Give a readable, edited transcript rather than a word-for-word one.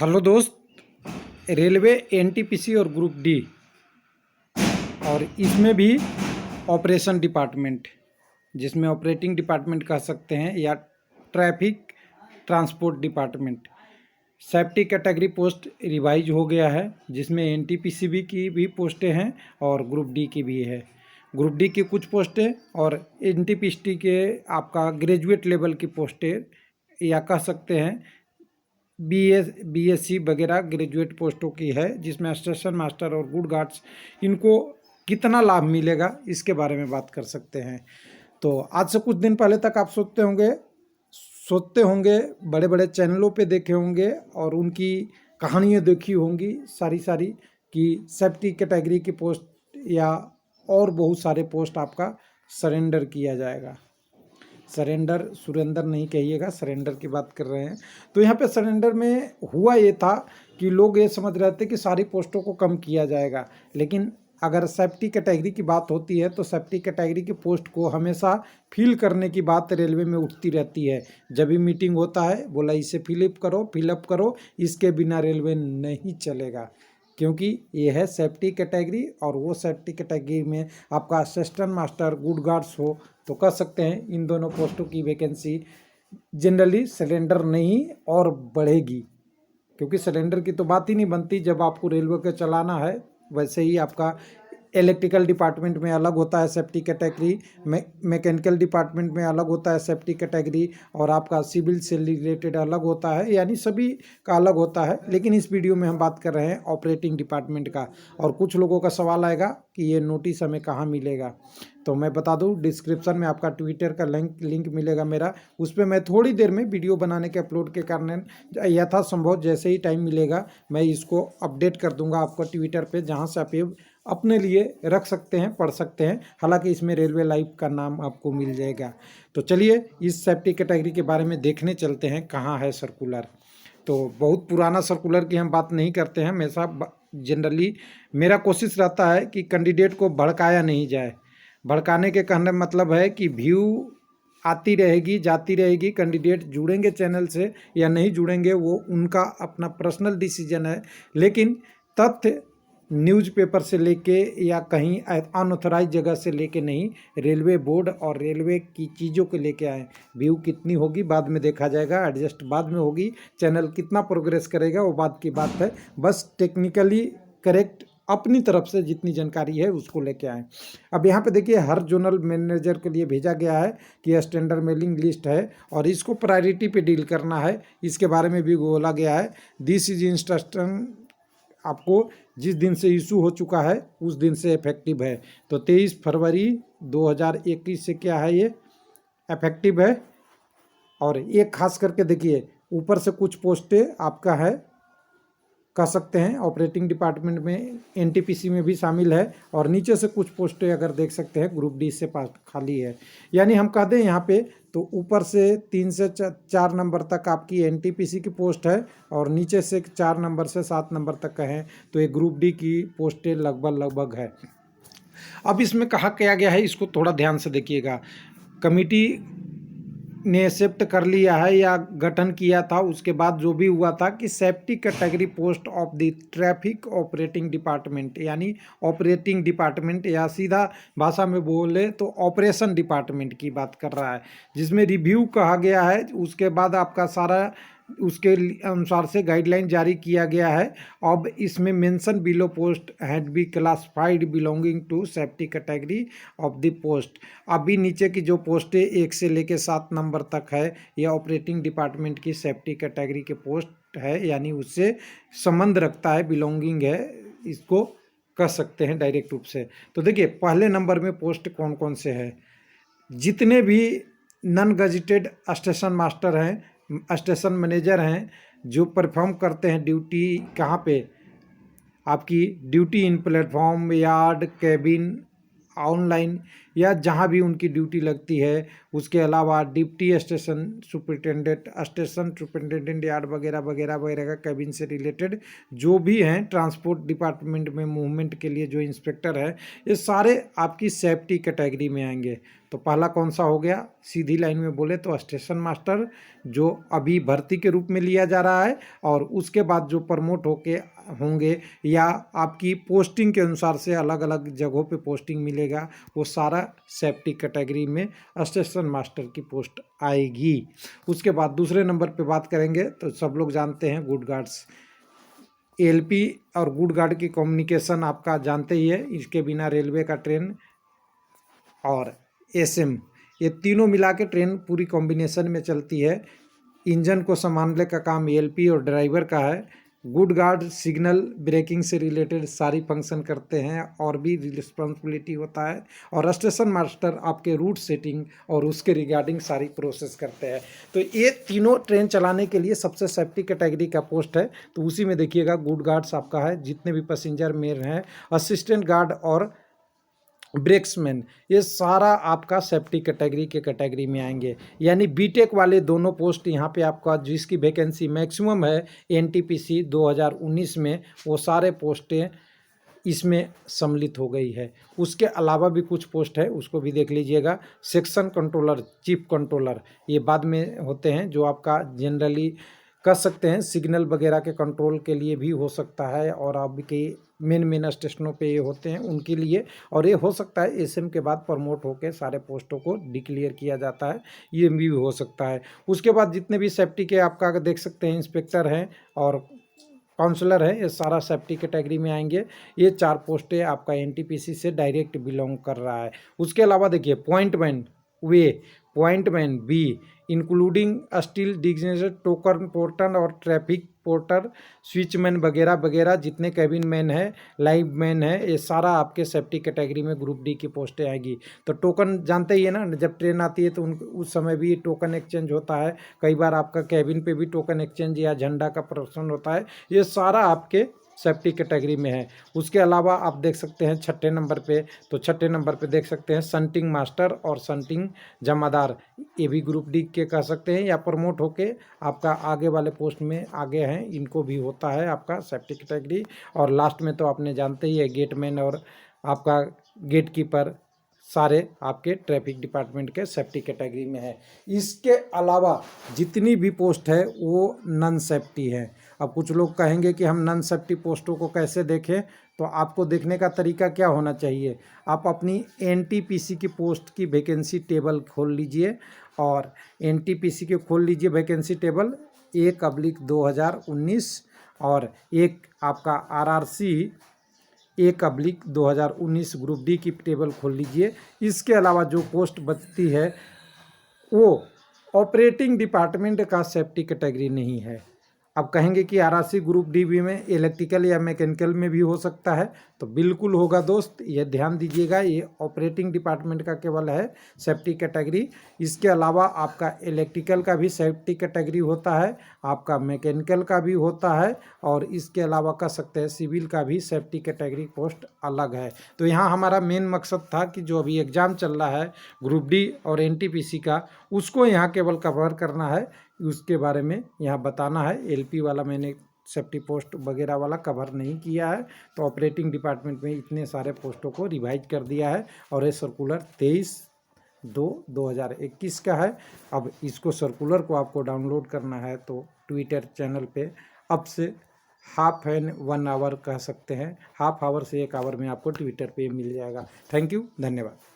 Hello दोस्त। Railway NTPC और group D और इसमें भी ऑपरेशन डिपार्टमेंट, जिसमें ऑपरेटिंग डिपार्टमेंट कह सकते हैं या traffic transport department, safety category post revise हो गया है, जिसमें एनटीपीसी की भी पोस्टें हैं और ग्रुप डी की भी है। ग्रुप डी की कुछ पोस्टें और एनटीपीसी के आपका ग्रेजुएट लेवल की पोस्टें या कह सकते हैं बीएससी वगैरह ग्रेजुएट पोस्टों की है, जिसमें स्टेशन मास्टर और गुड गार्ड्स इनको कितना लाभ मिलेगा इसके बारे में बात कर सकते हैं। तो आज से कुछ दिन पहले तक आप सोचते होंगे बड़े बड़े चैनलों पे देखे होंगे और उनकी कहानियाँ देखी होंगी सारी कि सेफ्टी कैटेगरी की पोस्ट या और बहुत सारे पोस्ट आपका सरेंडर किया जाएगा। सुरेंदर नहीं कहिएगा, सरेंडर की बात कर रहे हैं। तो यहाँ पे सरेंडर में हुआ ये था कि लोग ये समझ रहे थे कि सारी पोस्टों को कम किया जाएगा, लेकिन अगर सेफ्टी कैटेगरी की बात होती है तो सेफ्टी कैटेगरी की पोस्ट को हमेशा फिल करने की बात रेलवे में उठती रहती है। जब भी मीटिंग होता है बोला इसे फिलअप करो, इसके बिना रेलवे नहीं चलेगा, क्योंकि ये है सेफ्टी कैटेगरी और वो सेफ्टी कैटेगरी में आपका असिस्टेंट मास्टर गुड गार्ड्स हो तो कह सकते हैं इन दोनों पोस्टों की वैकेंसी जनरली सिलेंडर नहीं और बढ़ेगी, क्योंकि सिलेंडर की तो बात ही नहीं बनती जब आपको रेलवे को चलाना है। वैसे ही आपका इलेक्ट्रिकल डिपार्टमेंट में अलग होता है सेफ्टी कैटेगरी, मैकेनिकल डिपार्टमेंट में अलग होता है सेफ्टी कैटेगरी, और आपका सिविल से रिलेटेड अलग होता है, यानी सभी का अलग होता है। लेकिन इस वीडियो में हम बात कर रहे हैं ऑपरेटिंग डिपार्टमेंट का। और कुछ लोगों का सवाल आएगा कि ये नोटिस हमें कहाँ मिलेगा, तो मैं बता दूं डिस्क्रिप्शन में आपका ट्विटर का लिंक मिलेगा मेरा, उस पर मैं थोड़ी देर में वीडियो बनाने के अपलोड के कारण यथासंभव जैसे ही टाइम मिलेगा मैं इसको अपडेट कर दूंगा आपको ट्विटर पे, जहां से आप ये अपने लिए रख सकते हैं, पढ़ सकते हैं। हालांकि इसमें रेलवे लाइव का नाम आपको मिल जाएगा। तो चलिए इस सेफ्टी कैटेगरी के बारे में देखने चलते हैं कहाँ है सर्कुलर। तो बहुत पुराना सर्कुलर की हम बात नहीं करते हैं, हमेशा जनरली मेरा कोशिश रहता है कि कैंडिडेट को भड़काया नहीं जाए। भड़काने के कहने मतलब है कि व्यू आती रहेगी जाती रहेगी, कैंडिडेट जुड़ेंगे चैनल से या नहीं जुड़ेंगे वो उनका अपना पर्सनल डिसीजन है, लेकिन तथ्य न्यूज़पेपर से लेके या कहीं अनऑथराइज जगह से लेके नहीं, रेलवे बोर्ड और रेलवे की चीज़ों को लेके आए। व्यू कितनी होगी बाद में देखा जाएगा, एडजस्ट बाद में होगी, चैनल कितना प्रोग्रेस करेगा वो बात की बात है। बस टेक्निकली करेक्ट अपनी तरफ से जितनी जानकारी है उसको लेके आए। अब यहाँ पे देखिए हर जोनल मैनेजर के लिए भेजा गया है कि स्टैंडर्ड मेलिंग लिस्ट है और इसको प्रायोरिटी पे डील करना है, इसके बारे में भी बोला गया है। दिस इज इंस्ट्रक्शन आपको जिस दिन से इशू हो चुका है उस दिन से इफेक्टिव है। तो 23 फरवरी 2021 से क्या है ये इफेक्टिव है। और ये खास करके देखिए ऊपर से कुछ पोस्टें आपका है कह सकते हैं ऑपरेटिंग डिपार्टमेंट में, एनटीपीसी में भी शामिल है, और नीचे से कुछ पोस्टें अगर देख सकते हैं ग्रुप डी से पास खाली है। यानी हम कह दें यहाँ पे तो ऊपर से 3 से 4 नंबर तक आपकी एनटीपीसी की पोस्ट है और नीचे से 4 नंबर से 7 नंबर तक का है, तो ये ग्रुप डी की पोस्टें लगभग है। अब इसमें कहा क्या गया है इसको थोड़ा ध्यान से देखिएगा। कमिटी ने एक्सेप्ट कर लिया है या गठन किया था, उसके बाद जो भी हुआ था कि safety category post of the traffic operating department, यानी ऑपरेटिंग डिपार्टमेंट या सीधा भाषा में बोले तो ऑपरेशन डिपार्टमेंट की बात कर रहा है, जिसमें रिव्यू कहा गया है। उसके बाद आपका सारा उसके अनुसार से गाइडलाइन जारी किया गया है। अब इसमें mention below post had be classified belonging to safety category of the post. अभी नीचे की जो पोस्टें 1 से लेकर 7 नंबर तक है यह ऑपरेटिंग डिपार्टमेंट की सेफ्टी कैटेगरी के पोस्ट है, यानी उससे संबंध रखता है, बिलोंगिंग है, इसको कह सकते हैं डायरेक्ट रूप से। तो देखिए पहले नंबर में पोस्ट कौन कौन से है, जितने भी नॉन गजेटेड स्टेशन मास्टर हैं, स्टेशन मैनेजर हैं, जो परफॉर्म करते हैं ड्यूटी कहाँ पे, आपकी ड्यूटी इन प्लेटफॉर्म यार्ड कैबिन ऑनलाइन, या जहां भी उनकी ड्यूटी लगती है। उसके अलावा डिप्टी स्टेशन सुपरिटेंडेंट यार्ड वगैरह वगैरह वगैरह का कैबिन से रिलेटेड जो भी हैं, ट्रांसपोर्ट डिपार्टमेंट में मूवमेंट के लिए जो इंस्पेक्टर है, ये सारे आपकी सेफ्टी कैटेगरी में आएंगे। तो पहला कौन सा हो गया, सीधी लाइन में बोले तो स्टेशन मास्टर, जो अभी भर्ती के रूप में लिया जा रहा है, और उसके बाद जो प्रमोट होके होंगे या आपकी पोस्टिंग के अनुसार से अलग अलग जगहों पे पोस्टिंग मिलेगा, वो सारा सेफ्टी कैटेगरी में स्टेशन मास्टर की पोस्ट आएगी। उसके बाद दूसरे नंबर पे बात करेंगे तो सब लोग जानते हैं गुड गार्ड्स। एलपी और गुड गार्ड की कम्युनिकेशन आपका जानते ही है, इसके बिना रेलवे का ट्रेन और एसएम, ये तीनों मिला के ट्रेन पूरी कॉम्बिनेशन में चलती है। इंजन को संभालने का काम एलपी और ड्राइवर का है। गुड गार्ड सिग्नल ब्रेकिंग से रिलेटेड सारी फंक्शन करते हैं और भी रिस्पॉन्सिबिलिटी होता है, और स्टेशन मास्टर आपके रूट सेटिंग और उसके रिगार्डिंग सारी प्रोसेस करते हैं। तो ये तीनों ट्रेन चलाने के लिए सबसे सेफ्टी कैटेगरी का पोस्ट है। तो उसी में देखिएगा गुड गार्ड्स आपका है, जितने भी पैसेंजर मेल हैं, असिस्टेंट गार्ड और ब्रेक्समैन, ये सारा आपका सेफ्टी कैटेगरी में आएंगे। यानी बीटेक वाले दोनों पोस्ट यहाँ पे आपका, जिसकी वैकेंसी मैक्सिमम है एनटीपीसी 2019 में, वो सारे पोस्टें इसमें सम्मिलित हो गई है। उसके अलावा भी कुछ पोस्ट है, उसको भी देख लीजिएगा। सेक्शन कंट्रोलर, चीफ कंट्रोलर, ये बाद में होते हैं, जो आपका जनरली कर सकते हैं सिग्नल वगैरह के कंट्रोल के लिए भी हो सकता है, और आपके मेन स्टेशनों पे ये होते हैं उनके लिए, और ये हो सकता है एसएम के बाद प्रमोट होकर सारे पोस्टों को डिक्लेयर किया जाता है, ये भी हो सकता है। उसके बाद जितने भी सेफ्टी के आपका देख सकते हैं, इंस्पेक्टर हैं और काउंसलर है, ये सारा सेफ्टी कैटेगरी में आएंगे। ये 4 पोस्टें आपका एनटीपीसी से डायरेक्ट बिलोंग कर रहा है। उसके अलावा देखिए पॉइंटमैन बी, इंक्लूडिंग स्टील डिग्नेटर, टोकन पोर्टर और ट्रैफिक पोर्टर, स्विचमैन वगैरह वगैरह, जितने कैबिन मैन है, लाइव मैन है, ये सारा आपके सेफ्टी कैटेगरी में ग्रुप डी की पोस्टें आएगी। तो टोकन जानते ही है ना, जब ट्रेन आती है तो उस समय भी टोकन एक्सचेंज होता है। कई बार आपका कैबिन पे भी टोकन एक्सचेंज या झंडा का प्रदर्शन होता है, ये सारा आपके सेफ्टी कैटेगरी में है। उसके अलावा आप देख सकते हैं छठे नंबर पे, तो छठे नंबर पे देख सकते हैं संटिंग मास्टर और संटिंग जमादार, ये भी ग्रुप डी के कह सकते हैं, या प्रमोट होके आपका आगे वाले पोस्ट में आगे हैं, इनको भी होता है आपका सेफ्टी कैटेगरी। और लास्ट में तो आपने जानते ही है गेटमैन और आपका गेट कीपर, सारे आपके ट्रैफिक डिपार्टमेंट के सेफ्टी कैटेगरी में है। इसके अलावा जितनी भी पोस्ट है वो नॉन सेफ्टी है। अब कुछ लोग कहेंगे कि हम नॉन सेफ्टी पोस्टों को कैसे देखें, तो आपको देखने का तरीका क्या होना चाहिए, आप अपनी एनटीपीसी की पोस्ट की वैकेंसी टेबल खोल लीजिए, और एनटीपीसी के खोल लीजिए वैकेंसी टेबल 1/2019, और एक आपका आरआरसी 1/2019 ग्रुप डी की टेबल खोल लीजिए। इसके अलावा जो पोस्ट बचती है वो ऑपरेटिंग डिपार्टमेंट का सेफ्टी कैटेगरी नहीं है। अब कहेंगे कि आरआरसी ग्रुप डी बी में इलेक्ट्रिकल या मैकेनिकल में भी हो सकता है, तो बिल्कुल होगा दोस्त, ये ध्यान दीजिएगा, ये ऑपरेटिंग डिपार्टमेंट का केवल है सेफ्टी कैटेगरी। इसके अलावा आपका इलेक्ट्रिकल का भी सेफ्टी कैटेगरी होता है, आपका मैकेनिकल का भी होता है, और इसके अलावा कह सकते हैं सिविल का भी सेफ्टी कैटेगरी पोस्ट अलग है। तो यहाँ हमारा मेन मकसद था कि जो अभी एग्ज़ाम चल रहा है ग्रुप डी और एनटीपीसी का, उसको यहाँ केवल कवर करना है, उसके बारे में यहाँ बताना है। एलपी वाला मैंने सेफ्टी पोस्ट वगैरह वाला कवर नहीं किया है, तो ऑपरेटिंग डिपार्टमेंट में इतने सारे पोस्टों को रिवाइज कर दिया है, और ये सर्कुलर 23/2/2021 का है। अब इसको सर्कुलर को आपको डाउनलोड करना है तो ट्विटर चैनल पे अब से हाफ एन 1 आवर कह सकते हैं, हाफ आवर से 1 आवर में आपको ट्विटर पे मिल जाएगा। थैंक यू, धन्यवाद।